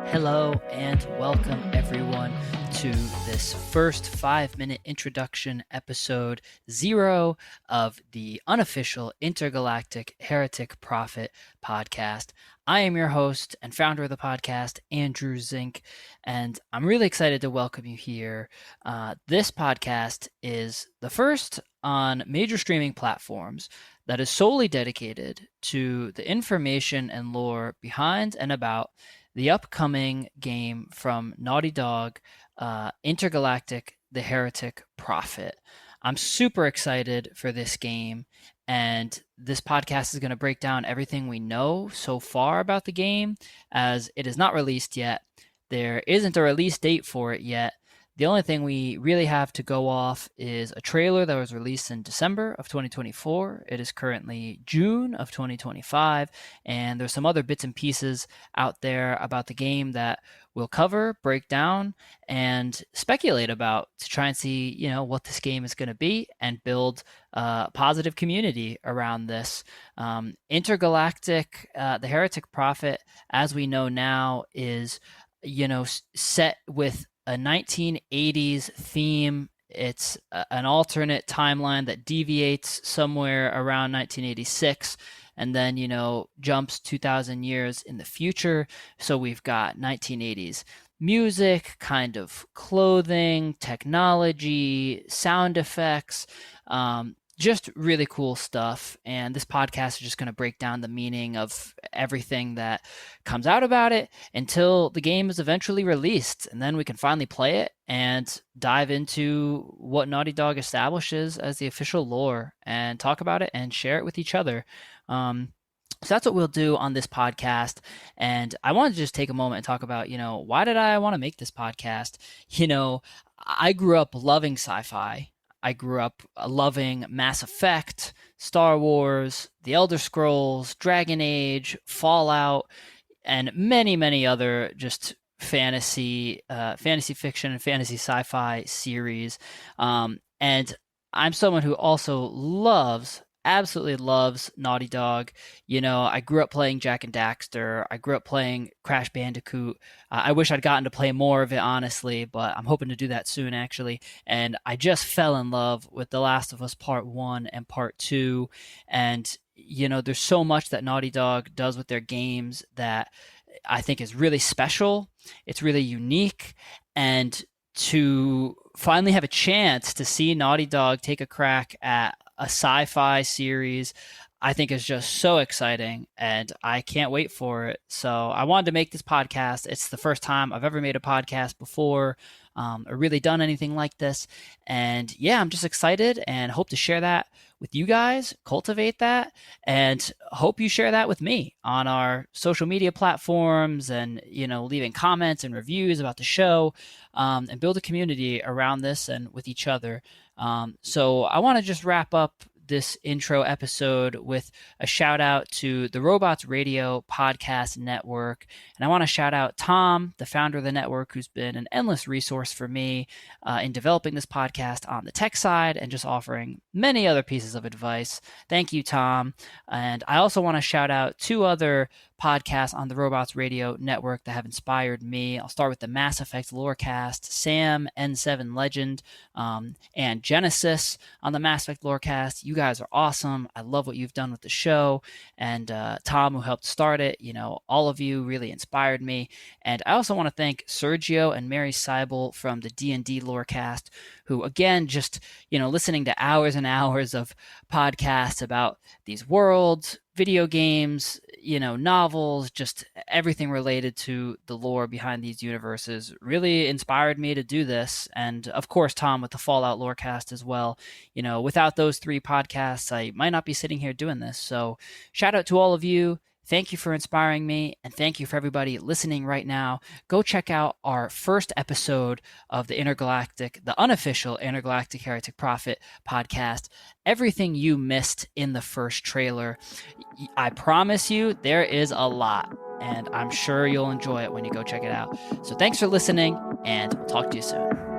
Hello and welcome everyone to this first 5-minute introduction episode 0 of the Unofficial Intergalactic Heretic Prophet podcast. I am your host and founder of the podcast, Andrew Zink, and I'm really excited to welcome you here. This podcast is the first on major streaming platforms that is solely dedicated to the information and lore behind and about the upcoming game from Naughty Dog, Intergalactic, the Heretic Prophet. I'm super excited for this game, and this podcast is going to break down everything we know so far about the game, as it is not released yet. There isn't a release date for it yet. The only thing we really have to go off is a trailer that was released in December of 2024. It is currently June of 2025, and there's some other bits and pieces out there about the game that we'll cover, break down, and speculate about to try and see, what this game is going to be and build a positive community around this. Intergalactic, the Heretic Prophet, as we know now, is, set with a 1980s theme. It's an alternate timeline that deviates somewhere around 1986 and then, jumps 2,000 years in the future. So we've got 1980s music, kind of clothing, technology, sound effects, just really cool stuff. And this podcast is just going to break down the meaning of everything that comes out about it until the game is eventually released. And then we can finally play it and dive into what Naughty Dog establishes as the official lore and talk about it and share it with each other. So that's what we'll do on this podcast. And I want to just take a moment and talk about, why did I want to make this podcast? I grew up loving sci-fi. I grew up loving Mass Effect, Star Wars, The Elder Scrolls, Dragon Age, Fallout, and many, many other just fantasy fiction and fantasy sci-fi series. And I'm someone who also absolutely loves Naughty Dog. I grew up playing Jak and Daxter. I grew up playing Crash Bandicoot. I wish I'd gotten to play more of it, honestly, but I'm hoping to do that soon, actually. And I just fell in love with The Last of Us Part 1 and Part 2. And, there's so much that Naughty Dog does with their games that I think is really special. It's really unique. And to finally have a chance to see Naughty Dog take a crack at a sci-fi series, I think is just so exciting, and I can't wait for it. So I wanted to make this podcast. It's the first time I've ever made a podcast before or really done anything like this. And yeah, I'm just excited and hope to share that with you guys, cultivate that, and hope you share that with me on our social media platforms and, leaving comments and reviews about the show, and build a community around this and with each other. So I want to just wrap up this intro episode with a shout out to the Robots Radio Podcast Network. And I want to shout out Tom, the founder of the network, who's been an endless resource for me in developing this podcast on the tech side and just offering many other pieces of advice. Thank you, Tom. And I also want to shout out 2 other podcasts on the Robots Radio Network that have inspired me. I'll start with the Mass Effect Lorecast, Sam, N7 Legend, and Genesis on the Mass Effect Lorecast. You guys are awesome. I love what you've done with the show. And Tom, who helped start it, all of you really inspired me. And I also want to thank Sergio and Mary Seibel from the D&D Lorecast, who, again, just, listening to hours and hours of podcasts about these worlds, video games, novels, just everything related to the lore behind these universes really inspired me to do this. And of course, Tom with the Fallout Lorecast as well. Without those 3 podcasts, I might not be sitting here doing this. So shout out to all of you. Thank you for inspiring me, and thank you for everybody listening right now. Go check out our first episode of the Unofficial Intergalactic Heretic Prophet podcast. Everything you missed in the first trailer, I promise you, there is a lot, and I'm sure you'll enjoy it when you go check it out. So thanks for listening, and we'll talk to you soon.